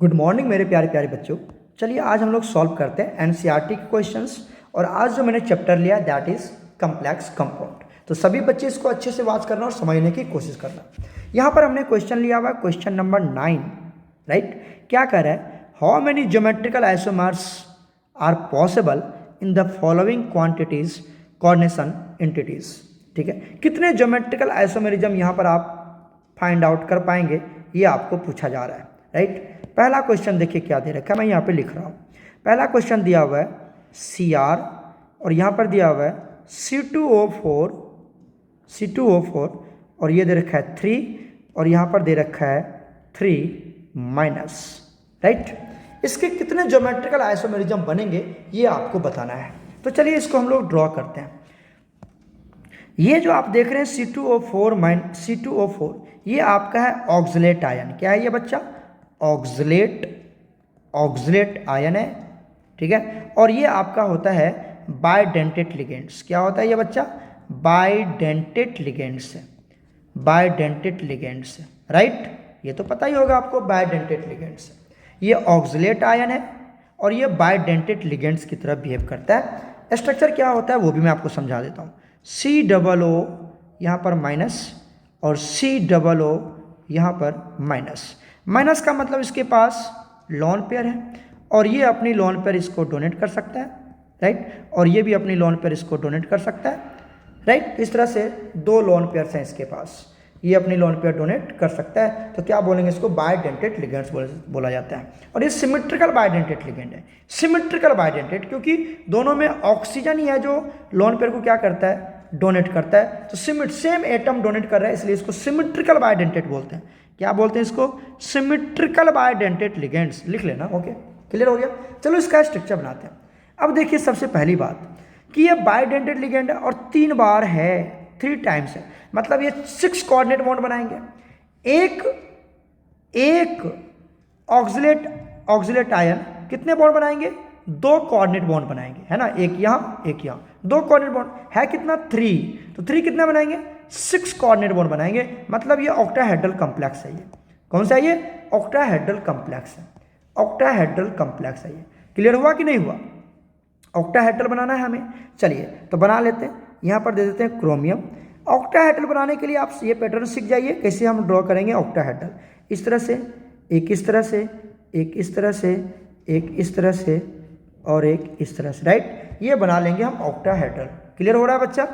Good morning मेरे प्यारे प्यारे बच्चों। चलिए आज हम लोग सॉल्व करते हैं एनसीईआरटी के क्वेश्चंस। और आज जो मैंने चैप्टर लिया दैट इज कम्प्लेक्स कंपाउंड। तो सभी बच्चे इसको अच्छे से वॉच करना और समझने की कोशिश करना। यहाँ पर हमने क्वेश्चन लिया हुआ है क्वेश्चन नंबर 9, राइट। क्या कह रहा है, how many geometrical isomers are possible in the following quantities coordination entities. ठीक है, कितने ज्योमेट्रिकल आइसोमेरिज्म यहाँ पर आप फाइंड आउट कर पाएंगे, ये आपको पूछा जा रहा है, राइट। पहला क्वेश्चन देखिए क्या दे रखा है, मैं यहाँ पे लिख रहा हूँ। पहला क्वेश्चन दिया हुआ है Cr और यहाँ पर दिया हुआ है C2O4 और ये दे रखा है 3 और यहाँ पर दे रखा है 3 माइनस, राइट। इसके कितने ज्योमेट्रिकल आइसोमेरिज्म बनेंगे ये आपको बताना है। तो चलिए इसको हम लोग ड्रॉ करते हैं। ये जो आप देख रहे हैं C2O4 ये आपका है ऑक्सलेट आयन। क्या है ये बच्चा? ऑक्सलेट आयन है, ठीक है। और ये आपका होता है बाइडेंटेट लिगेंड्स। क्या होता है ये बच्चा? बाइडेंटेट लिगेंड्स है, बाइडेंटेट लिगेंड्स है, राइट। ये तो पता ही होगा आपको, बाइडेंटेट लिगेंड्स है। ये ऑक्सलेट आयन है और ये बाइडेंटेट लिगेंड्स की तरह बिहेव करता है। स्ट्रक्चर क्या होता है वो भी मैं आपको समझा देता हूँ। COO यहाँ पर माइनस और COO यहाँ पर माइनस। माइनस का मतलब इसके पास लोन पेयर है और ये अपनी लोन पेयर इसको डोनेट कर सकता है, राइट। और ये भी अपनी लोन पेयर इसको डोनेट कर सकता है, राइट। इस तरह से दो लोन पेयर्स हैं इसके पास, ये अपनी लोन पेयर डोनेट कर सकता है। तो क्या बोलेंगे इसको? बाइडेंटेट लिगेंड्स बोला जाता है। और ये सिमेट्रिकल बाइडेंटेट लिगेंड है। सिमेट्रिकल बाइडेंटेट क्योंकि दोनों में ऑक्सीजन ही है जो लोन पेयर को क्या करता है? डोनेट करता है। तो सेम एटम डोनेट कर रहा है, इसलिए इसको सिमेट्रिकल बाइडेंटेट बोलते हैं। क्या बोलते हैं इसको? Symmetrical bidentate ligands. लिख लेना, ओके, क्लियर हो गया। चलो इसका स्ट्रक्चर बनाते हैं। अब देखिए सबसे पहली बात कि ये बाइडेंटेट लिगेंड है और 3 बार है, 3 टाइम्स है, मतलब ये 6 कोऑर्डिनेट बॉन्ड बनाएंगे। एक ऑक्सलेट आयन कितने बॉन्ड बनाएंगे? 2 कोऑर्डिनेट बॉन्ड बनाएंगे, है ना। एक यहाँ एक यहाँ, 2 कोऑर्डिनेट बॉन्ड है कितना? 3। तो 3 कितना बनाएंगे? 6 कोऑर्डिनेट बॉन्ड बनाएंगे, मतलब ये ऑक्टाहेड्रल कॉम्प्लेक्स है। ये कौन सा है? ये ऑक्टाहेड्रल कॉम्प्लेक्स है, ऑक्टाहेड्रल कॉम्प्लेक्स है। ये क्लियर हुआ कि नहीं हुआ? ऑक्टाहेड्रल बनाना है हमें। चलिए तो बना लेते हैं। यहाँ पर दे देते हैं क्रोमियम। ऑक्टाहेड्रल बनाने के लिए आप ये पैटर्न सीख जाइए कैसे हम ड्रॉ करेंगे ऑक्टाहेड्रल। इस तरह से, एक इस तरह से, एक इस तरह से, एक इस तरह से और एक इस तरह से, राइट। ये बना लेंगे हम ऑक्टाहेड्रल। क्लियर हो रहा है बच्चा?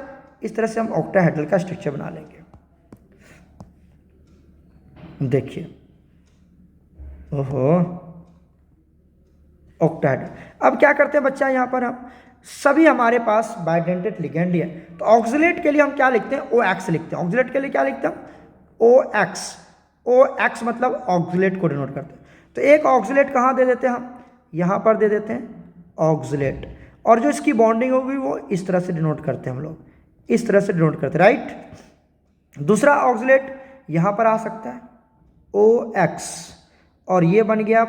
इस तरह से हम ऑक्टाहेड्रल का स्ट्रक्चर बना लेंगे। देखिए, ओहो, ऑक्टाहेड्रल। अब क्या करते हैं बच्चा, यहाँ पर हम सभी हमारे पास बाइडेंटेट लिगेंड ही है। तो ऑक्सलेट के लिए हम क्या लिखते हैं? OX लिखते हैं। ऑक्सलेट के लिए क्या लिखते हैं? OX मतलब ऑक्सलेट को डिनोट करते हैं। तो एक ऑक्सलेट कहाँ दे देते हैं हम? यहाँ पर दे देते हैं ऑक्सलेट। और जो इसकी बॉन्डिंग होगी वो इस तरह से डिनोट करते हैं हम लोग, इस तरह से डिनोट करते हैं, राइट। दूसरा ऑक्सलेट यहाँ पर आ सकता है OX और ये बन गया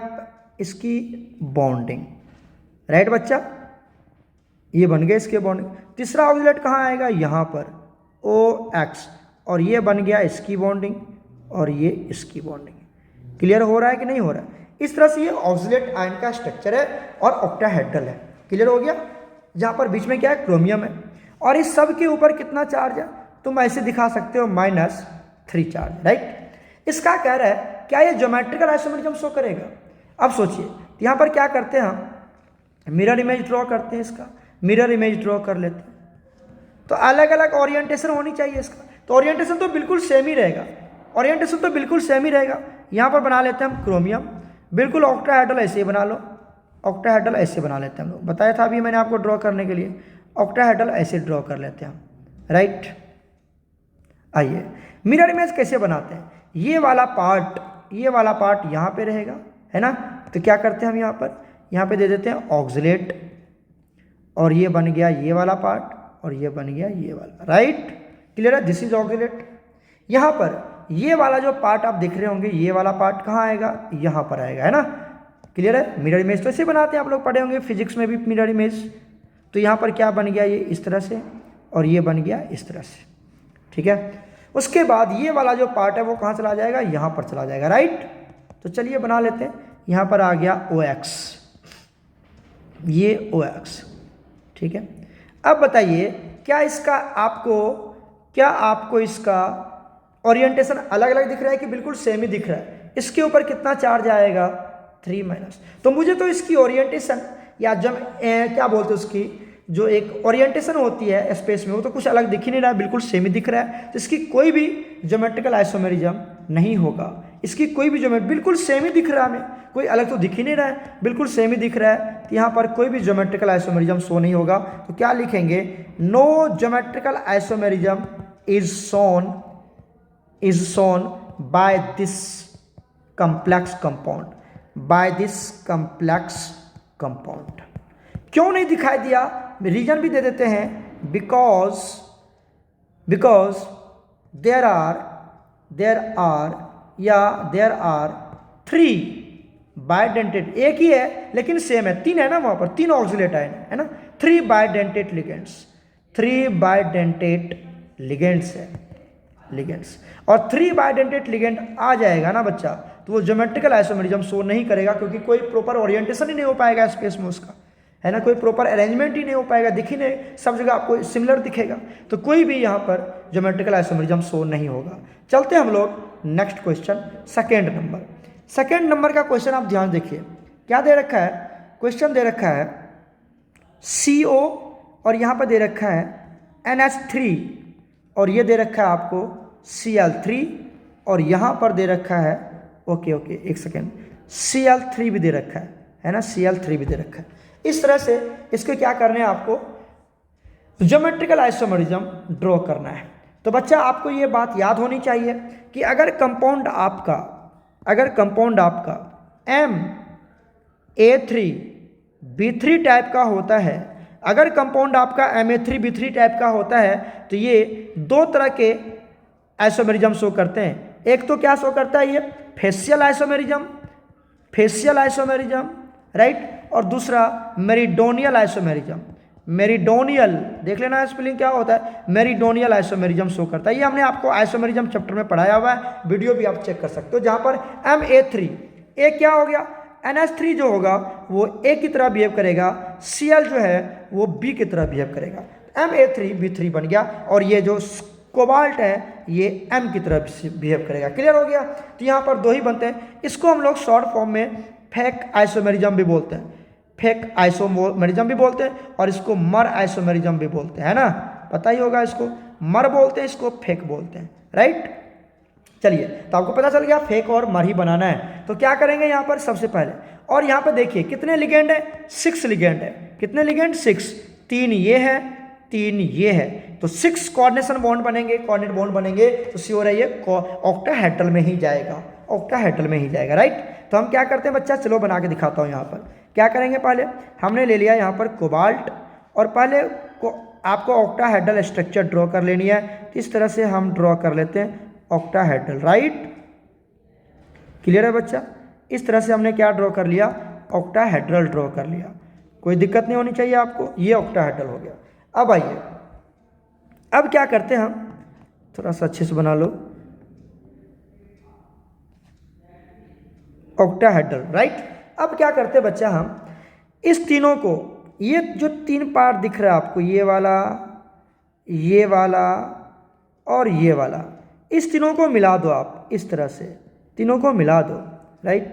इसकी बॉन्डिंग, राइट बच्चा। ये बन गया इसके बॉन्डिंग। तीसरा ऑक्सलेट कहाँ आएगा? यहाँ पर OX और ये बन गया इसकी बॉन्डिंग और ये इसकी बॉन्डिंग। क्लियर हो रहा है कि नहीं हो रहा है? इस तरह से ये ऑक्सलेट आयन का स्ट्रक्चर है और ऑक्टाहेड्रल है। क्लियर हो गया? जहाँ पर बीच में क्या है? क्रोमियम है। और इस सब के ऊपर कितना चार्ज है? तुम ऐसे दिखा सकते हो -3 चार्ज, राइट। इसका कह रहा है क्या ये ज्योमेट्रिकल आइसोमेरिज्म शो करेगा? अब सोचिए, यहाँ पर क्या करते हैं हम? मिरर इमेज ड्रॉ करते हैं। इसका मिरर इमेज ड्रॉ कर लेते हैं। तो अलग अलग ओरिएंटेशन होनी चाहिए इसका। तो ओरिएंटेशन तो बिल्कुल सेम ही रहेगा, ओरिएंटेशन तो बिल्कुल सेम ही रहेगा। यहाँ पर बना लेते हैं हम क्रोमियम, बिल्कुल ऑक्टाहेड्रल ऐसे ही बना लो, ऑक्टाहेड्रल ऐसे बना लेते हैं हम लोग। बताया था अभी मैंने आपको ड्रॉ करने के लिए, ऑक्टाहेड्रल ऐसे ड्रॉ कर लेते हैं हम, राइट। आइए मिरर इमेज कैसे बनाते हैं? ये वाला पार्ट यहाँ पे रहेगा, है ना। तो क्या करते हैं हम यहाँ पे दे देते हैं ऑक्सलेट और ये बन गया ये वाला पार्ट और ये बन गया ये वाला, राइट। क्लियर है? This is oxalate. यहाँ पर ये वाला जो पार्ट आप देख रहे होंगे, ये वाला पार्ट कहाँ आएगा? यहाँ पर आएगा, है ना। क्लियर है? मिरर इमेज तो ऐसे बनाते हैं, आप लोग पढ़े होंगे फिजिक्स में भी मिरर इमेज। तो यहाँ पर क्या बन गया? ये इस तरह से और ये बन गया इस तरह से, ठीक है। उसके बाद ये वाला जो पार्ट है वो कहाँ चला जाएगा? यहाँ पर चला जाएगा, राइट। तो चलिए बना लेते हैं। यहाँ पर आ गया OX, ये OX, ठीक है। अब बताइए क्या आपको इसका ओरिएंटेशन अलग अलग दिख रहा है कि बिल्कुल सेम ही दिख रहा है? इसके ऊपर कितना चार्ज आएगा? 3 - तो मुझे तो इसकी ओरिएंटेशन या जब क्या बोलते हैं उसकी जो एक ओरिएंटेशन होती है स्पेस में, वो तो कुछ अलग दिख ही नहीं रहा है, बिल्कुल सेम ही दिख रहा है। तो इसकी कोई भी ज्योमेट्रिकल आइसोमेरिज्म नहीं होगा, इसकी कोई भी ज्योमेट्री बिल्कुल सेम ही दिख रहा है, हमें कोई अलग तो दिख ही नहीं रहा है, बिल्कुल सेम ही दिख रहा है। तो यहाँ पर कोई भी ज्योमेट्रिकल आइसोमेरिज्म शो नहीं होगा। तो क्या लिखेंगे? No geometrical isomerism is shown by this complex compound, क्यों नहीं दिखाई दिया? रीजन भी दे देते हैं, बिकॉज देयर आर 3 बाइडेंटेड, एक ही है लेकिन सेम है, 3 है ना, वहां पर 3 ऑक्सिलेट है ना, 3 बाइडेंटेड लिगेंड्स है, और 3 बाइडेंटेड लिगेंड आ जाएगा ना बच्चा, तो वो ज्योमेट्रिकल आइसोमेरिज्म शो नहीं करेगा, क्योंकि कोई प्रॉपर ओरिएंटेशन ही नहीं हो पाएगा स्पेस में उसका, है ना, कोई प्रॉपर अरेंजमेंट ही नहीं हो पाएगा, दिख ही नहीं, सब जगह आपको सिमिलर दिखेगा। तो कोई भी यहाँ पर ज्योमेट्रिकल आइसोमेरिज्म शो नहीं होगा। चलते हम लोग नेक्स्ट क्वेश्चन, सेकेंड नंबर का क्वेश्चन आप ध्यान देखिए, क्या दे रखा है? क्वेश्चन दे रखा है CO और यहाँ पर दे रखा है NH3 और ये दे रखा है आपको Cl3 और यहाँ पर दे रखा है ओके एक सेकेंड, Cl3 भी दे रखा है ना, Cl3 भी दे रखा है। इस तरह से इसको क्या करना है, आपको ज्योमेट्रिकल आइसोमेरिज्म ड्रॉ करना है। तो बच्चा आपको ये बात याद होनी चाहिए कि अगर कंपाउंड आपका Ma3B3 टाइप का होता है, अगर कंपाउंड आपका Ma3B3 टाइप का होता है, तो ये 2 तरह के आइसोमेरिज्म शो करते हैं। एक तो क्या शो करता है, ये फेशियल आइसोमेरिज्म, राइट, और दूसरा मेरिडोनियल आइसोमेरिज्म। मेरिडोनियल देख लेना स्पेलिंग क्या होता है, मेरिडोनियल आइसोमेरिज्म शो करता है। ये हमने आपको आइसोमेरिज्म चैप्टर में पढ़ाया हुआ है, वीडियो भी आप चेक कर सकते हो, जहाँ पर Ma3 एक क्या हो गया, NH3 जो होगा वो A की तरह बिहेव करेगा, Cl जो है वो B की तरह बिहेव करेगा, Ma3B3 बन गया, और ये जो कोबाल्ट है ये M की तरह बिहेव करेगा। क्लियर हो गया? तो यहाँ पर 2 ही बनते हैं। इसको हम लोग शॉर्ट फॉर्म में फेक आइसोमेरिज्म भी बोलते हैं, और इसको मर आइसोमेरिज्म भी बोलते हैं, है ना, पता ही होगा, इसको मर बोलते हैं, इसको फेक बोलते हैं, राइट। चलिए, तो आपको पता चल गया फेक और मर ही बनाना है। तो क्या करेंगे यहाँ पर सबसे पहले, और यहाँ पर देखिए कितने लिगेंड है, 6 लिगेंड है। कितने लिगेंड? 6, 3 ये है, 3 ये है, तो 6 कोऑर्डिनेशन बॉन्ड बनेंगे, तो श्योर है ये ऑक्टाहेड्रल में ही जाएगा, राइट। तो हम क्या करते हैं बच्चा, चलो बना के दिखाता हूँ। यहाँ पर क्या करेंगे, पहले हमने ले लिया यहाँ पर कोबाल्ट, और पहले आपको ऑक्टाहेड्रल स्ट्रक्चर ड्रॉ कर लेनी है। तो इस तरह से हम ड्रॉ कर लेते हैं ऑक्टाहेड्रल, राइट। क्लियर है बच्चा? इस तरह से हमने क्या ड्रॉ कर लिया, ऑक्टाहेड्रल ड्रॉ कर लिया, कोई दिक्कत नहीं होनी चाहिए आपको। ये ऑक्टाहेड्रल हो गया। अब आइए, अब क्या करते हैं हम, थोड़ा सा अच्छे से बना लो, ऑक्टाहेड्रल, राइट। अब क्या करते हैं बच्चा, हम इस तीनों को, ये जो 3 पार्ट दिख रहा है आपको, ये वाला और ये वाला, इस तीनों को मिला दो आप, इस तरह से तीनों को मिला दो, राइट।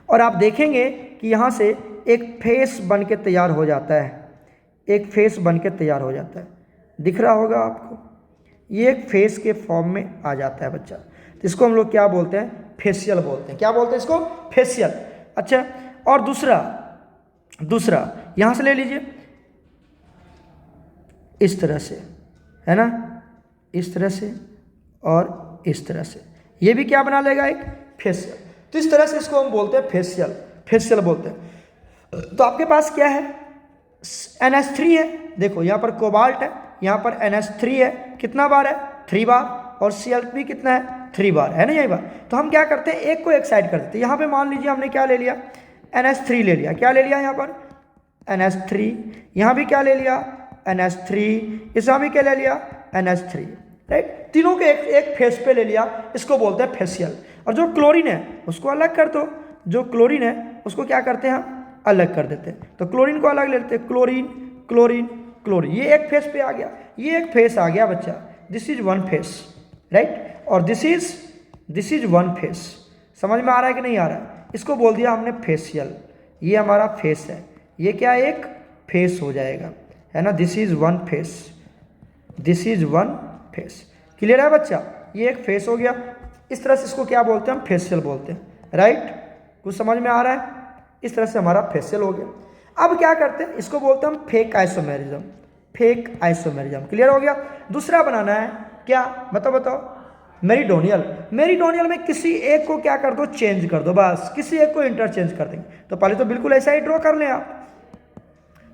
और आप देखेंगे कि यहाँ से एक फेस बन के तैयार हो जाता है, दिख रहा होगा आपको, ये एक फेस के फॉर्म में आ जाता है बच्चा। तो इसको हम लोग क्या बोलते हैं, फेशियल बोलते हैं। क्या बोलते हैं इसको, फेशियल। अच्छा, और दूसरा यहाँ से ले लीजिए, इस तरह से, है ना, इस तरह से और इस तरह से, ये भी क्या बना लेगा, एक फेशियल। तो इस तरह से इसको हम बोलते हैं फेशियल बोलते हैं। तो आपके पास क्या है, NH3 है, देखो यहाँ पर कोबाल्ट है, यहाँ पर NH3 है, कितना बार है, 3 बार, और Cl भी कितना है, 3 बार, है ना, यही बार। तो हम क्या करते हैं, एक को एक साइड कर देते हैं। यहाँ पे मान लीजिए हमने क्या ले लिया, NH3 ले लिया, क्या ले लिया यहाँ पर, NH3, यहाँ भी क्या ले लिया, NH3, इसमें भी क्या ले लिया, NH3, राइट। तीनों के एक फेस पे ले लिया, इसको बोलते हैं फेशियल। और जो क्लोरीन है उसको अलग कर दो, जो क्लोरीन है उसको क्या करते हैं हम अलग कर देते हैं। तो क्लोरीन को अलग ले लेते हैं, क्लोरीन क्लोरीन क्लोरीन, ये एक फेस पे आ गया, ये एक फेस आ गया बच्चा, this is one face, right. और दिस इज वन फेस। समझ में आ रहा है कि नहीं आ रहा है? इसको बोल दिया हमने फेशियल, ये हमारा फेस है, ये क्या एक फेस हो जाएगा, है ना। This is one face, this is one face. Clear है बच्चा? ये एक फेस हो गया। इस तरह से इसको क्या बोलते हैं हम? फेशियल बोलते हैं, राइट। कुछ समझ में आ रहा है? इस तरह से हमारा फेशियल हो गया। अब क्या करते हैं, इसको बोलते हैं हम fake isomerism, fake isomerism. Clear हो गया? दूसरा बनाना है क्या, बताओ मेरिडोनियल। मेरिडोनियल में किसी एक को क्या कर दो, चेंज कर दो, बस किसी एक को इंटरचेंज कर देंगे। तो पहले तो बिल्कुल ऐसा ही ड्रॉ कर लें आप।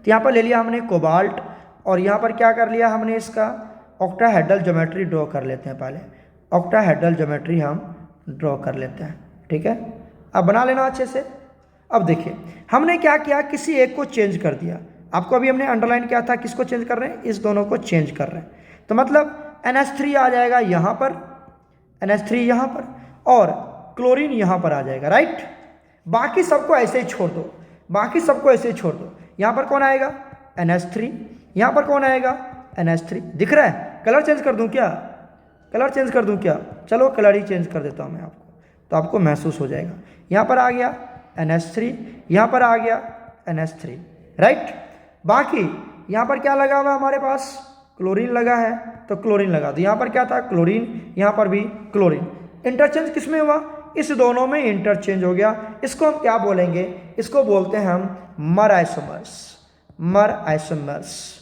तो यहाँ पर ले लिया हमने कोबाल्ट, और यहाँ पर क्या कर लिया हमने, इसका ऑक्टाहेड्रल ज्योमेट्री ड्रॉ कर लेते हैं। पहले ऑक्टाहेड्रल ज्योमेट्री हम ड्रॉ कर लेते हैं, ठीक है। अब बना लेना अच्छे से। अब देखिए हमने क्या किया, किसी एक को चेंज कर दिया। आपको अभी हमने अंडरलाइन किया था, किसको चेंज कर रहे हैं, इस दोनों को चेंज कर रहे हैं। तो मतलब NH3 आ जाएगा यहाँ पर, NH3 यहाँ पर, और क्लोरीन यहाँ पर आ जाएगा, राइट। बाकी सबको ऐसे ही छोड़ दो, बाकी सबको ऐसे ही छोड़ दो। यहाँ पर कौन आएगा, NH3, यहाँ पर कौन आएगा, NH3। दिख रहा है? कलर चेंज कर दूँ क्या, कलर चेंज कर दूँ क्या? चलो कलर ही चेंज कर देता हूँ मैं आपको, तो आपको महसूस हो जाएगा। यहाँ पर आ गया NH3, यहाँ पर आ गया NH3, राइट। बाकी यहाँ पर क्या लगा हुआ है हमारे पास, क्लोरीन लगा है, तो क्लोरीन लगा दो। यहाँ पर क्या था, क्लोरीन, यहाँ पर भी क्लोरीन। इंटरचेंज किस में हुआ, इस दोनों में इंटरचेंज हो गया। इसको हम क्या बोलेंगे, इसको बोलते हैं हम मर आइसोमर्स, मर आइसोमर्स,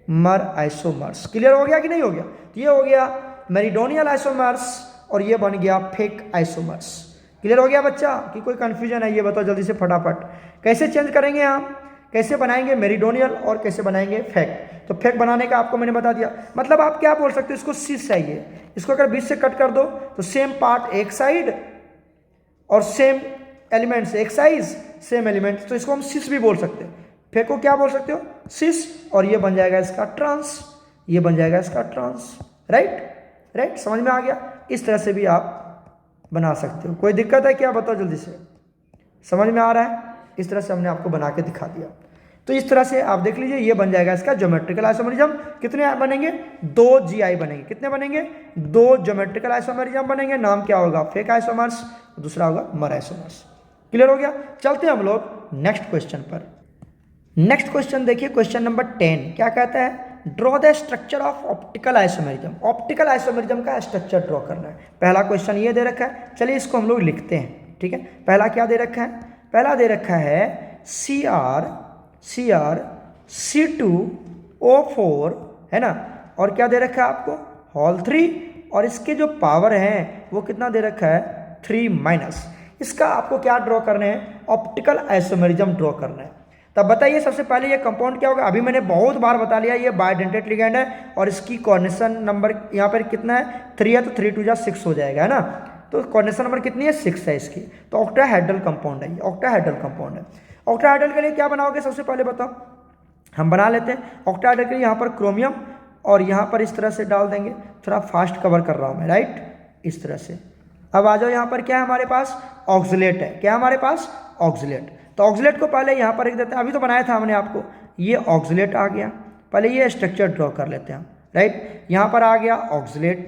मर आइसोमर्स। क्लियर हो गया कि नहीं हो गया? तो ये हो गया मेरिडोनियल आइसोमर्स, और ये बन गया फेक आइसोमर्स। क्लियर हो गया बच्चा कि कोई कंफ्यूजन है? ये बताओ जल्दी से फटाफट, कैसे चेंज करेंगे हम, कैसे बनाएंगे मेरिडोनियल और कैसे बनाएंगे फेक। तो फेक बनाने का आपको मैंने बता दिया। मतलब आप क्या बोल सकते हो, इसको सिस चाहिए, इसको अगर बीच से कट कर दो तो सेम पार्ट एक साइड और सेम एलिमेंट्स एक साइज सेम एलिमेंट्स, तो इसको हम सिस भी बोल सकते हैं। फेक को क्या बोल सकते हो, सिस, और ये बन जाएगा इसका ट्रांस, ये बन जाएगा इसका ट्रांस, राइट, राइट। समझ में आ गया? इस तरह से भी आप बना सकते हो। कोई दिक्कत है क्या, बताओ जल्दी से। समझ में आ रहा है? इस तरह से हमने आपको बना के दिखा दिया। तो इस तरह से आप देख लीजिए, ये बन जाएगा इसका ज्योमेट्रिकल आइसोमेरिज्म। कितने बनेंगे, 2 GI बनेंगे। कितने बनेंगे, 2 ज्योमेट्रिकल आइसोमेरिज्म बनेंगे। नाम क्या होगा, फेक आइसोमर्स, दूसरा होगा मर आइसोमर्स। क्लियर हो गया? चलते हैं हम लोग नेक्स्ट क्वेश्चन पर। नेक्स्ट क्वेश्चन देखिए, क्वेश्चन नंबर 10 क्या कहता है, draw the structure of optical isomerism. Optical isomerism का स्ट्रक्चर ड्रॉ करना है। पहला क्वेश्चन ये दे रखा है, चलिए इसको हम लोग लिखते हैं, ठीक है। पहला क्या दे रखा है, पहला दे रखा है Cr C2O4, है ना, और क्या दे रखा है आपको, होल 3, और इसके जो पावर हैं वो कितना दे रखा है, 3-। इसका आपको क्या ड्रॉ करना है, ऑप्टिकल आइसोमेरिज्म ड्रॉ करना है। तब बताइए सबसे पहले ये कंपाउंड क्या होगा। अभी मैंने बहुत बार बता लिया, ये बायडेंटेट लिगैंड है, और इसकी कोऑर्डिनेशन नंबर यहाँ पर कितना है, 3 है, तो 3 × 2 = 6 हो जाएगा, है ना। तो कोऑर्डिनेशन नंबर कितनी है, 6 है इसकी। तो ऑक्टाहेड्रल कंपाउंड है, ये ऑक्टाहेड्रल कंपाउंड है। ऑक्टाहेड्रल के लिए क्या बनाओगे, सबसे पहले बताओ, हम बना लेते हैं। ऑक्टाहेड्रल के लिए यहाँ पर क्रोमियम, और यहाँ पर इस तरह से डाल देंगे। थोड़ा फास्ट कवर कर रहा हूँ मैं, राइट, इस तरह से। अब आ जाओ, यहाँ पर क्या है हमारे पास, ऑक्सलेट है। क्या हमारे पास, ऑक्सलेट। तो ऑक्सलेट को पहले यहाँ पर रख देते हैं, अभी तो बनाया था हमने आपको, ये ऑक्सलेट आ गया। पहले ये स्ट्रक्चर ड्रॉ कर लेते हैं हम, राइट। यहाँ पर आ गया ऑक्सलेट,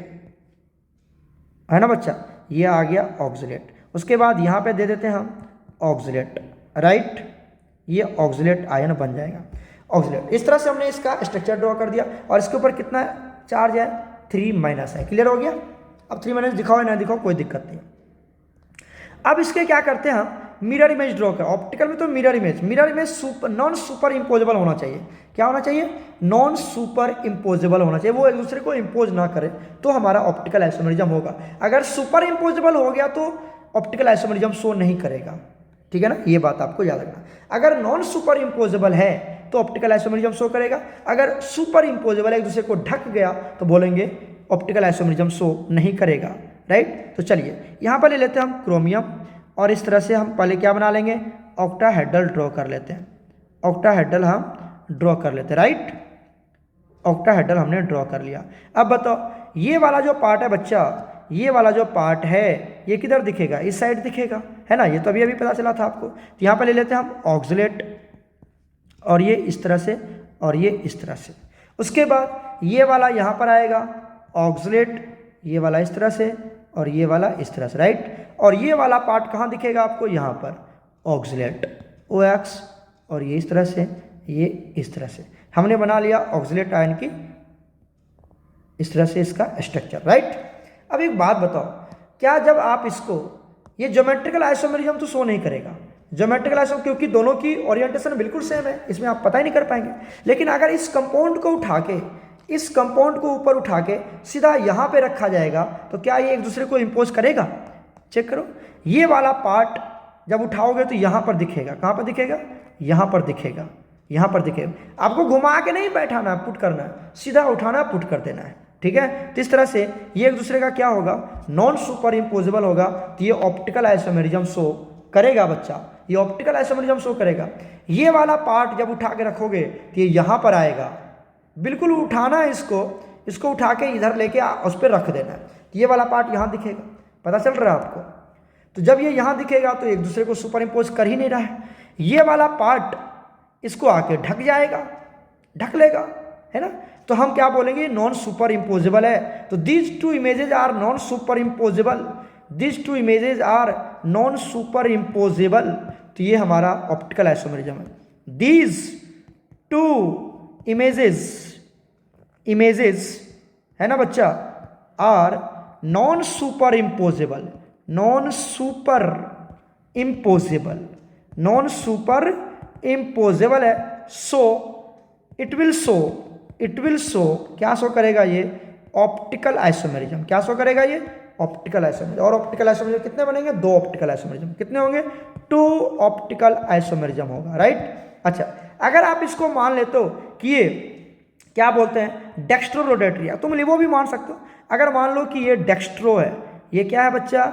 है ना बच्चा, ये आ गया ऑक्सलेट। उसके बाद यहाँ पे दे देते हैं हम ऑक्सलेट, राइट, ये ऑक्सलेट आयन बन जाएगा, ऑक्सलेट। इस तरह से हमने इसका स्ट्रक्चर ड्रॉ कर दिया, और इसके ऊपर कितना चार्ज है, 3- है। क्लियर हो गया? अब 3- दिखाओ ना दिखाओ, कोई दिक्कत नहीं। अब इसके क्या करते हैं हम, मिरर इमेज ड्रॉ कर। ऑप्टिकल में तो mirror image non super imposable होना चाहिए। क्या होना चाहिए, नॉन सुपर इम्पोजेबल होना चाहिए, वो एक दूसरे को इम्पोज ना करे, तो हमारा ऑप्टिकल आइसोमेरिज्म होगा। अगर सुपर इम्पोजेबल हो गया तो ऑप्टिकल आइसोमेरिज्म शो नहीं करेगा, ठीक है ना, ये बात आपको याद रखना। अगर नॉन सुपर इम्पोजेबल है तो ऑप्टिकल आइसोमेरिज्म शो करेगा, अगर सुपर इम्पोजेबल एक दूसरे को ढक गया तो बोलेंगे ऑप्टिकल आइसोमेरिज्म शो नहीं करेगा, राइट। तो चलिए यहाँ पर ले लेते हैं हम क्रोमियम, और इस तरह से हम पहले क्या बना लेंगे, ऑक्टाहेड्रल ड्रॉ कर लेते हैं। ऑक्टाहेड्रल हम ड्रॉ कर लेते हैं, राइट। ऑक्टाहेड्रल हमने ड्रॉ कर लिया। अब बताओ, ये वाला जो पार्ट है बच्चा, ये वाला जो पार्ट है ये किधर दिखेगा, इस साइड दिखेगा, है ना, ये तो अभी अभी पता चला था आपको। तो यहाँ पर ले लेते हैं हम ऑक्सिलेट, और ये इस तरह से और ये इस तरह से। उसके बाद ये वाला यहाँ पर आएगा ऑक्सिलेट, ये वाला इस तरह से और ये वाला इस तरह से, राइट। और ये वाला पार्ट कहाँ दिखेगा आपको, यहाँ पर ऑक्सिलेट OX, और ये इस तरह से, ये इस तरह से। हमने बना लिया ऑक्सिलेट आयन की इस तरह से इसका स्ट्रक्चर, राइट। अब एक बात बताओ, क्या जब आप इसको, ये ज्योमेट्रिकल आइसोमेरिज्म तो शो नहीं करेगा, ज्योमेट्रिकल आइसोमेरिज्म, क्योंकि दोनों की ओरिएंटेशन बिल्कुल सेम है, इसमें आप पता ही नहीं कर पाएंगे। लेकिन अगर इस कंपाउंड को उठा के, इस कंपाउंड को ऊपर उठा के सीधा यहाँ पे रखा जाएगा तो क्या ये एक दूसरे को इम्पोज करेगा? चेक करो, ये वाला पार्ट जब उठाओगे तो यहाँ पर दिखेगा, कहाँ पर दिखेगा, यहाँ पर दिखेगा, यहाँ पर दिखेगा। आपको घुमा के नहीं बैठाना, पुट करना है, सीधा उठाना पुट कर देना है, ठीक है। तो इस तरह से ये एक दूसरे का क्या होगा, नॉन सुपर इम्पोजेबल होगा। तो ये ऑप्टिकल आइसोमेरिज्म शो करेगा बच्चा, ये ऑप्टिकल आइसोमेरिज्म शो करेगा। ये वाला पार्ट जब उठा के रखोगे तो ये यहाँ पर आएगा, बिल्कुल उठाना है इसको उठा के इधर लेके उस पर रख देना है। तो ये वाला पार्ट यहाँ दिखेगा, पता चल रहा है आपको। तो जब ये यहाँ दिखेगा तो एक दूसरे को सुपर इम्पोज कर ही नहीं रहा है। ये वाला पार्ट इसको आके ढक जाएगा, ढक लेगा, है ना। तो हम क्या बोलेंगे, नॉन सुपर इम्पोजेबल है। तो these two images are non superimposable, these two images are non superimposable. तो ये हमारा ऑप्टिकल आइसोमेरिज्म है। दीज टू इमेजेस है ना बच्चा, are non superimposable, non superimposable, non superimposable है। सो इट विल शो, क्या show करेगा ये, ऑप्टिकल आइसोमेरिज्म। क्या शो करेगा ये, ऑप्टिकल आइसोमेरिज्म। और ऑप्टिकल आइसोमेरिज्म कितने बनेंगे, 2 ऑप्टिकल आइसोमेरिज्म। कितने होंगे, 2 ऑप्टिकल आइसोमेरिज्म होगा, राइट। अच्छा, अगर आप इसको मान लेते हो कि ये क्या बोलते हैं, डेक्स्ट्रो रोटेटरी है, तुम लिवो भी मान सकते हो। अगर मान लो कि ये डेक्स्ट्रो है, ये क्या है बच्चा,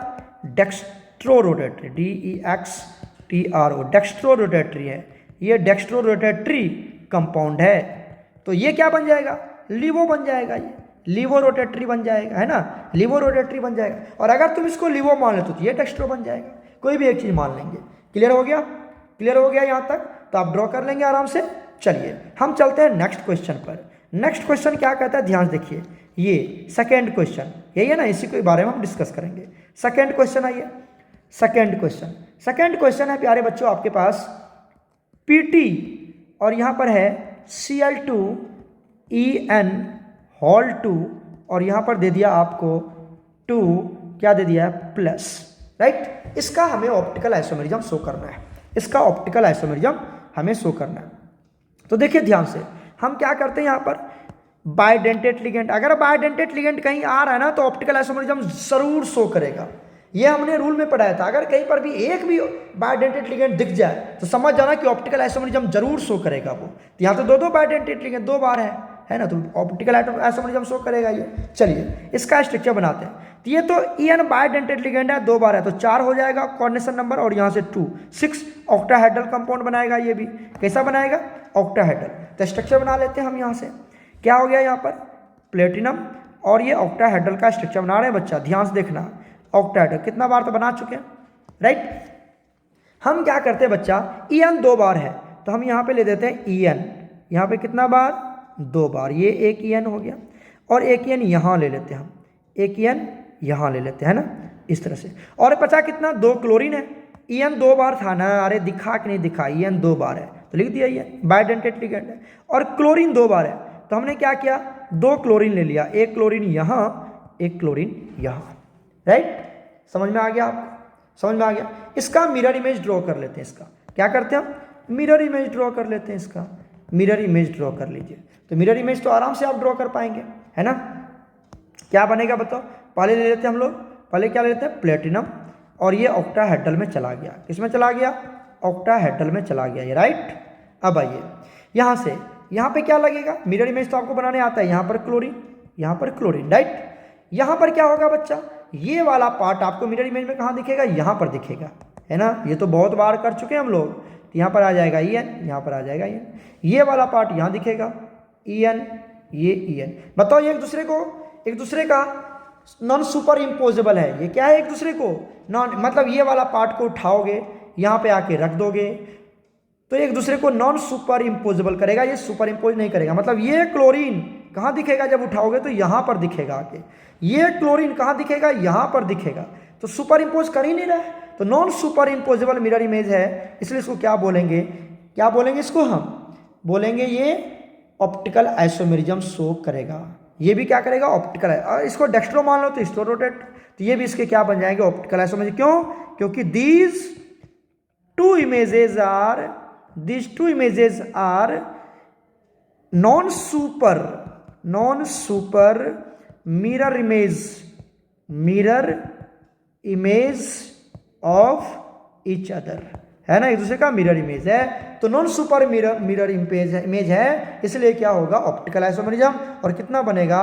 dextro rotatory, DEXTRO, dextro rotatory है, ये डेक्स्ट्रो रोटेटरी कंपाउंड है। तो ये क्या बन जाएगा, लिवो बन जाएगा, ये लिवो रोटेटरी बन जाएगा, है ना, लिवो रोटेटरी बन जाएगा। और अगर तुम इसको लिवो मान लेते तो ये डेक्स्ट्रो बन जाएगा, कोई भी एक चीज़ मान लेंगे। क्लियर हो गया, क्लियर हो गया यहाँ तक, तो आप ड्रॉ कर लेंगे आराम से। चलिए हम चलते हैं नेक्स्ट क्वेश्चन पर। नेक्स्ट क्वेश्चन क्या कहता है, ध्यान देखिए, ये सेकेंड क्वेश्चन यही है ना, इसी के बारे में हम डिस्कस करेंगे। सेकेंड क्वेश्चन आइए, सेकेंड क्वेश्चन है प्यारे बच्चों आपके पास PT, और यहाँ पर है Cl2En2, और यहाँ पर दे दिया आपको 2, क्या दे दिया है, प्लस, राइट। इसका हमें ऑप्टिकल आइसोमेरिज्म शो करना है, इसका ऑप्टिकल आइसोमेरिज्म हमें शो करना है। तो देखिए ध्यान से, हम क्या करते हैं यहाँ पर, बाइडेंटेट लिगेंड, अगर बाइडेंटेट लिगेंड कहीं आ रहा है ना तो ऑप्टिकल आइसोमेरिज्म जरूर शो करेगा। ये हमने रूल में पढ़ाया था, अगर कहीं पर भी एक भी बाइडेंटेट लिगेंड दिख जाए तो समझ जाना कि ऑप्टिकल आइसोमेरिज्म जरूर शो करेगा वो। तो यहाँ तो 2 बाइडेंटेट लिगेंड 2 बार है ना, तो ऑप्टिकल आइसोमेरिज्म शो करेगा ये। चलिए इसका स्ट्रक्चर बनाते हैं। तो ये तो En बाइडेंटेट लिगेंड है, 2 बार है, तो 4 हो जाएगा कोऑर्डिनेशन नंबर, और यहाँ से 2, 6 ऑक्टाहेड्रल कंपाउंड बनाएगा। ये भी कैसा बनाएगा, ऑक्टाहेड्रल। तो स्ट्रक्चर बना लेते हैं हम यहाँ से। क्या हो गया यहाँ पर, प्लेटिनम, और ये ऑक्टाहेड्रल का स्ट्रक्चर बना रहे हैं बच्चा, ध्यान से देखना। ऑक्टाहेड्रल कितना बार तो बना चुके हैं, राइट। हम क्या करते हैं बच्चा, En 2 बार है तो हम यहाँ पे ले देते हैं En, यहाँ पे कितना बार, 2 बार, ये एक En हो गया, और एक En यहाँ ले लेते हैं हम, एक En यहाँ ले लेते हैं ना, इस तरह से। और बचा कितना, 2 क्लोरीन है। En 2 बार था ना, अरे दिखा कि नहीं दिखा, En 2 बार है तो लिख दिया En, बाइडेंटेट लिगेंड है। और क्लोरीन 2 बार है तो हमने क्या किया, 2 क्लोरीन ले लिया, एक क्लोरीन यहाँ, एक क्लोरीन यहाँ, राइट। समझ में आ गया आपको, समझ में आ गया। इसका मिरर इमेज ड्रॉ कर लेते हैं। इसका क्या करते हैं हम, मिरर इमेज ड्रॉ कर लेते हैं। इसका मिरर इमेज ड्रॉ कर लीजिए। तो मिरर इमेज तो आराम से आप ड्रॉ कर पाएंगे, है ना। क्या बनेगा बताओ, पहले ले लेते हैं हम लोग, पहले क्या ले लेते हैं, प्लेटिनम, और ये ऑक्टाहेड्रल में चला गया। किसमें चला गया, ऑक्टाहेड्रल में चला गया ये, राइट। अब आइए यहाँ से, यहाँ पे क्या लगेगा, मिरर इमेज तो आपको बनाने आता है, यहाँ पर क्लोरीन, यहाँ पर क्लोरीन, राइट। यहाँ पर क्या होगा बच्चा, ये वाला पार्ट आपको मिरर इमेज में कहाँ दिखेगा, यहाँ पर दिखेगा, है ना। ये तो बहुत बार कर चुके हैं हम लोग। तो यहाँ पर आ जाएगा En, यहाँ पर आ जाएगा En, ये वाला पार्ट यहाँ दिखेगा En, ये En। बताओ ये एक दूसरे का नॉन सुपर इम्पोजेबल है। ये क्या है, एक दूसरे को नॉन, मतलब ये वाला पार्ट को उठाओगे यहाँ पे आके रख दोगे तो एक दूसरे को नॉन सुपर इम्पोजेबल करेगा, ये सुपर इम्पोज नहीं करेगा। मतलब ये क्लोरीन कहाँ दिखेगा, जब उठाओगे तो यहाँ पर दिखेगा आके, ये क्लोरीन कहाँ दिखेगा, यहाँ पर दिखेगा, तो सुपर इम्पोज कर ही नहीं रहा है, तो non superimposable mirror image है। इसलिए इसको क्या बोलेंगे, क्या बोलेंगे इसको, हम बोलेंगे ये ऑप्टिकल आइसोमेरिज्म शो करेगा। ये भी क्या करेगा, ऑप्टिकल है। और इसको डेक्स्ट्रो मान लो तो इसको रोटेट, तो ये भी इसके क्या बन जाएंगे, ऑप्टिकल आइसोमेरिज्म। क्यों, क्योंकि these two images are non super mirror image of each other, है ना, एक दूसरे का मिरर इमेज है, तो नॉन सुपर मिरर इमेज है, इसलिए क्या होगा, ऑप्टिकल आइसोमेरिज्म। और कितना बनेगा,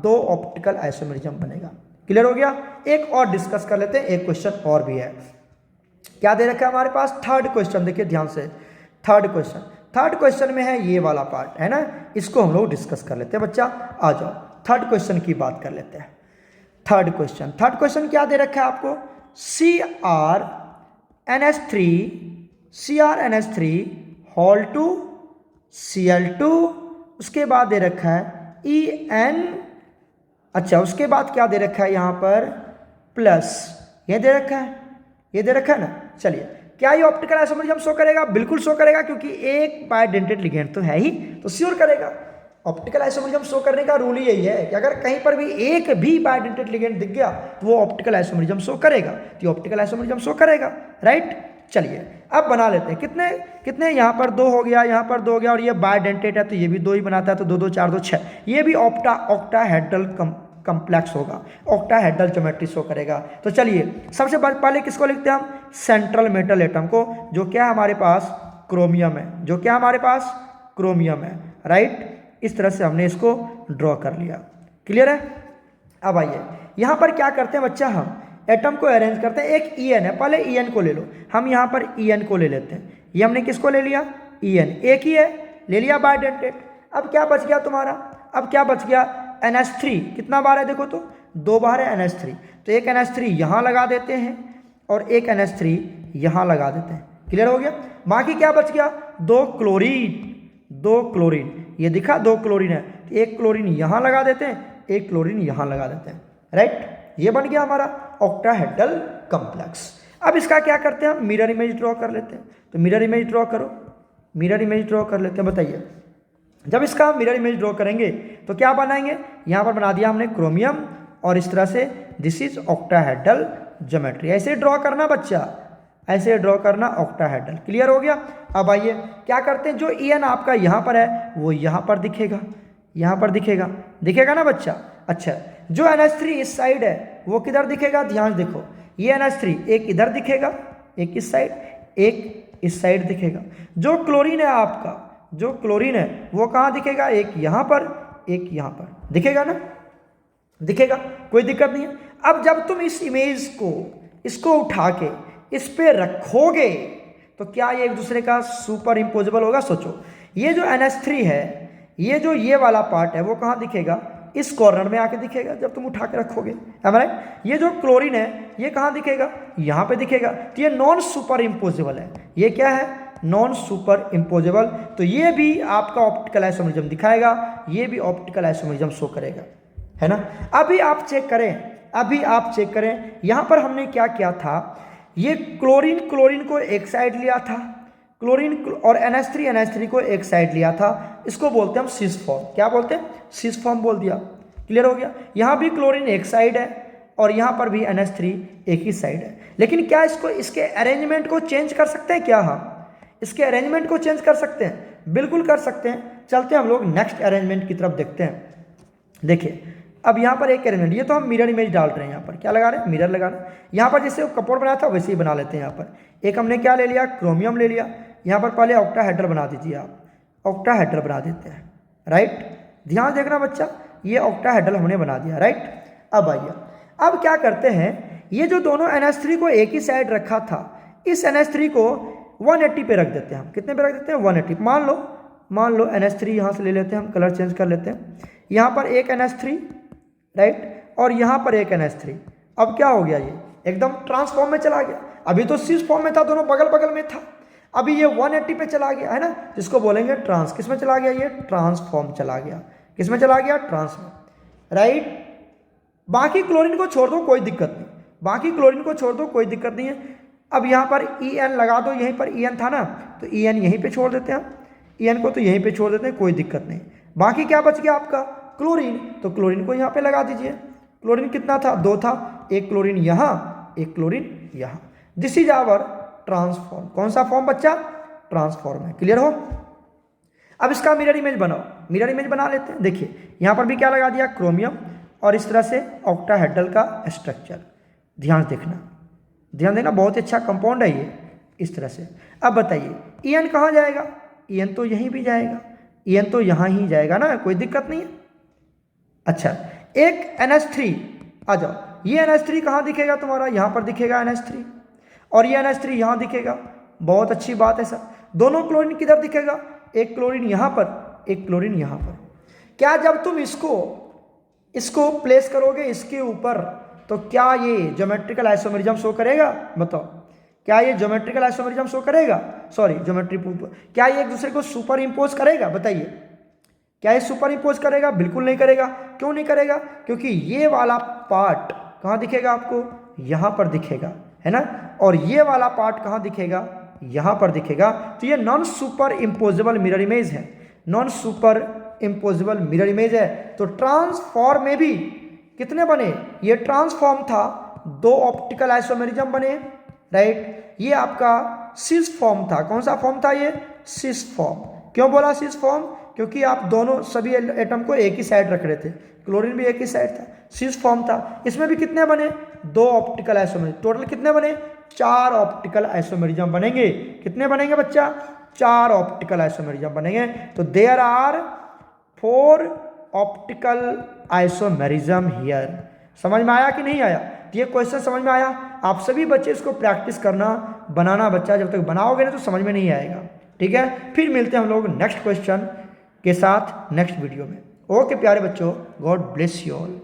2 ऑप्टिकल आइसोमेरिज्म बनेगा। क्लियर हो गया। एक और डिस्कस कर लेते हैं, एक क्वेश्चन और भी है। क्या दे रखा है हमारे पास, थर्ड क्वेश्चन, देखिए ध्यान से, थर्ड क्वेश्चन में है ये वाला पार्ट, है ना, इसको हम लोग डिस्कस कर लेते हैं। बच्चा आ जाओ, थर्ड क्वेश्चन की बात कर लेते हैं। थर्ड क्वेश्चन क्या दे रखा है आपको, CrNH3 होल टू Cl2, उसके बाद दे रखा है En, अच्छा उसके बाद क्या दे रखा है यहाँ पर, प्लस, ये दे रखा है ना। चलिए, क्या ये ऑप्टिकल आइसोमेरिज्म शो करेगा, बिल्कुल शो करेगा, क्योंकि एक बायडेंटेड लिगेंड तो है ही, तो श्योर करेगा। ऑप्टिकल आइसोमेरिज्म शो करने का रूल ही यही है कि अगर कहीं पर भी एक भी बायडेंटेड लिगेंड दिख गया तो वो ऑप्टिकल आइसोमेरिज्म शो करेगा, तो ऑप्टिकल आइसोमेरिज्म शो करेगा, राइट। चलिए अब बना लेते हैं, कितने यहाँ पर 2 हो गया, यहाँ पर 2 हो गया, और ये बायडेंटेड है तो ये भी 2 ही बनाता है, तो 2 2 4 2 6, ये भी ऑक्टाहेड्रल कम्प्लेक्स होगा, ऑक्टाहेड्रल ज्योमेट्री शो करेगा। तो चलिए सबसे पहले किसको लिखते हैं हम, सेंट्रल मेटल एटम को, जो क्या हमारे पास क्रोमियम है, राइट। इस तरह से हमने इसको ड्रॉ कर लिया, क्लियर है। अब आइए यहाँ पर क्या करते हैं बच्चा, हम एटम को अरेंज करते हैं। एक En है, पहले En को ले लो, हम यहाँ पर En को ले लेते हैं। ये हमने किसको ले लिया, En, एक ही है, ले लिया बायडेंटेड। अब क्या बच गया तुम्हारा, अब क्या बच गया, NH3 कितना बार है, देखो तो 2 बार है NH3, तो एक NH3 यहाँ लगा देते हैं और एक NH3 यहाँ लगा देते हैं, क्लियर हो गया। बाकी क्या बच गया, 2 क्लोरीन, ये दिखा 2 क्लोरीन है, तो एक क्लोरीन यहाँ लगा देते हैं, एक क्लोरीन यहाँ लगा देते हैं, राइट। ये बन गया हमारा ऑक्टाहेड्रल कम्प्लेक्स। अब इसका क्या करते हैं, हम मिरर इमेज ड्रॉ कर लेते हैं। तो मिरर इमेज ड्रॉ करो, मिरर इमेज ड्रॉ कर लेते हैं। बताइए, जब इसका हम मिरर इमेज ड्रॉ करेंगे तो क्या बनाएंगे, यहाँ पर बना दिया हमने क्रोमियम, और इस तरह से दिस इज ऑक्टाहेड्रल ज्योमेट्री। ऐसे ड्रॉ करना बच्चा, ऐसे ड्रॉ करना ऑक्टाहेड्रल, क्लियर हो गया। अब आइए क्या करते हैं, जो En आपका यहाँ पर है वो यहाँ पर दिखेगा, यहाँ पर दिखेगा ना बच्चा। अच्छा, जो NH3 इस साइड है वो किधर दिखेगा, ध्यान देखो, ये NH3 एक इधर दिखेगा, एक इस साइड, एक इस साइड दिखेगा। जो क्लोरीन है आपका, जो क्लोरीन है वो कहाँ दिखेगा, एक यहाँ पर, एक यहाँ पर, दिखेगा ना, दिखेगा, कोई दिक्कत नहीं है। अब जब तुम इस इमेज को, इसको उठा के इस पे रखोगे तो क्या ये एक दूसरे का सुपर इम्पोजेबल होगा। सोचो, ये जो NH3 है, ये जो ये वाला पार्ट है वो कहाँ दिखेगा, इस कॉर्नर में आके दिखेगा जब तुम उठा के रखोगे, है राइट। ये जो क्लोरीन है ये कहाँ दिखेगा, यहाँ पे दिखेगा, तो ये नॉन सुपर इम्पोजेबल है। ये क्या है, नॉन सुपर इम्पोजेबल। तो ये भी आपका ऑप्टिकल आइसोमेरिज्म दिखाएगा, ये भी ऑप्टिकल आइसोमेरिज्म शो करेगा, है ना। अभी आप चेक करें, यहाँ पर हमने क्या किया था, ये क्लोरीन को एक साइड लिया था, क्लोरीन और NH3 को एक साइड लिया था, इसको बोलते हैं हम सिस फॉर्म। क्या बोलते हैं, सिस फॉर्म बोल दिया, क्लियर हो गया। यहाँ भी क्लोरीन एक साइड है और यहाँ पर भी NH3 एक ही साइड है। लेकिन क्या इसके अरेंजमेंट को चेंज कर सकते हैं, क्या हम इसके अरेंजमेंट को चेंज कर सकते हैं, बिल्कुल कर सकते हैं। चलते हैं हम लोग नेक्स्ट अरेंजमेंट की तरफ देखते हैं। देखिए अब यहाँ पर एक अरेंजमेंट, ये तो हम मिरर इमेज डाल रहे हैं, यहाँ पर क्या लगा रहे हैं, मिरर लगा रहे हैं। यहाँ पर जैसे कपबोर्ड बनाया था वैसे ही बना लेते हैं। यहाँ पर एक हमने क्या ले लिया, क्रोमियम ले लिया। यहाँ पर पहले ऑक्टाहेड्रल बना दीजिए आप, ऑक्टाहेड्रल बना देते हैं, राइट। ध्यान देखना बच्चा, ये ऑक्टाहेड्रल हमने बना दिया, राइट। अब आइए, अब क्या करते हैं, ये जो दोनों NH3 को एक ही साइड रखा था, इस NH3 को 180 पे रख देते हैं हम। कितने पे रख देते हैं, 180। मान लो NH3 यहाँ से ले लेते हैं हम, कलर चेंज कर लेते हैं। यहाँ पर एक NH3, राइट, और यहाँ पर एक NH3। अब क्या हो गया, ये एकदम ट्रांसफॉर्म में चला गया। अभी तो सिस फॉर्म में था, दोनों बगल बगल में था, अभी ये 180 पे चला गया है ना, जिसको बोलेंगे ट्रांस। किस में चला गया, ये ट्रांसफॉर्म चला गया। किस में चला गया, ट्रांस में, राइट। बाकी क्लोरीन को छोड़ दो, कोई दिक्कत नहीं, बाकी क्लोरीन को छोड़ दो, कोई दिक्कत नहीं है। अब यहाँ पर EN लगा दो, यहीं पर EN था ना, तो EN यहीं पे छोड़ देते हैं, EN को तो यहीं पे छोड़ देते हैं, कोई दिक्कत नहीं। बाकी क्या बच गया आपका, क्लोरीन, तो क्लोरीन को यहाँ पे लगा दीजिए। क्लोरीन कितना था, 2 था, एक क्लोरीन यहाँ, एक क्लोरीन यहाँ। This is our trans form. कौन सा फॉर्म बच्चा, ट्रांसफॉर्म है। क्लियर हो। अब इसका मिरर इमेज बनाओ, मिरर इमेज बना लेते हैं। देखिए यहाँ पर भी क्या लगा दिया, क्रोमियम, और इस तरह से ऑक्टाहेड्रल का स्ट्रक्चर। ध्यान देखना, ध्यान देना, बहुत अच्छा कंपाउंड है ये, इस तरह से। अब बताइए EN कहाँ जाएगा, EN तो यहीं भी जाएगा, EN तो यहाँ ही जाएगा ना, कोई दिक्कत नहीं है। अच्छा, एक NH3 आ जाओ, ये NH3 कहाँ दिखेगा तुम्हारा, यहाँ पर दिखेगा NH3, और ये NH3 यहाँ दिखेगा। बहुत अच्छी बात है सर। दोनों क्लोरीन किधर दिखेगा, एक क्लोरीन यहाँ पर, एक क्लोरीन यहाँ पर। क्या जब तुम इसको प्लेस करोगे इसके ऊपर, तो क्या ये ज्योमेट्रिकल आइसोमेरिज्म शो करेगा, बताओ, क्या ये ज्योमेट्रिकल आइसोमेरिज्म शो करेगा, सॉरी ज्योमेट्री, क्या ये एक दूसरे को सुपर इम्पोज करेगा, बताइए, क्या ये सुपर इम्पोज करेगा, बिल्कुल नहीं करेगा। क्यों नहीं करेगा, क्योंकि ये वाला पार्ट कहाँ दिखेगा आपको, यहाँ पर दिखेगा, है ना, और ये वाला पार्ट कहाँ दिखेगा, यहाँ पर दिखेगा। तो ये non superimposable mirror image है, non superimposable mirror image है। तो ट्रांसफॉर्म में भी कितने बने, ये ट्रांसफॉर्म था, 2 ऑप्टिकल आइसोमेरिज्म बने, राइट। ये आपका सिस फॉर्म था, कौन सा फॉर्म था, ये सिस फॉर्म। क्यों बोला सिस फॉर्म, क्योंकि आप दोनों सभी एटम को एक ही साइड रख रहे थे, क्लोरीन भी एक ही साइड था, सिस फॉर्म था। इसमें भी कितने बने, 2 ऑप्टिकल आइसोमेरिज्म। टोटल कितने बने, 4 ऑप्टिकल आइसोमेरिज्म बनेंगे। कितने बनेंगे बच्चा, 4 ऑप्टिकल आइसोमेरिज्म बनेंगे। तो there are 4 optical isomerism here. समझ में आया कि नहीं आया, तो ये क्वेश्चन समझ में आया। आप सभी बच्चे इसको प्रैक्टिस करना, बनाना बच्चा, जब तक बनाओगे ना तो समझ में नहीं आएगा, ठीक है। फिर मिलते हैं हम लोग नेक्स्ट क्वेश्चन के साथ नेक्स्ट वीडियो में। ओके प्यारे बच्चों, गॉड ब्लेस यू ऑल।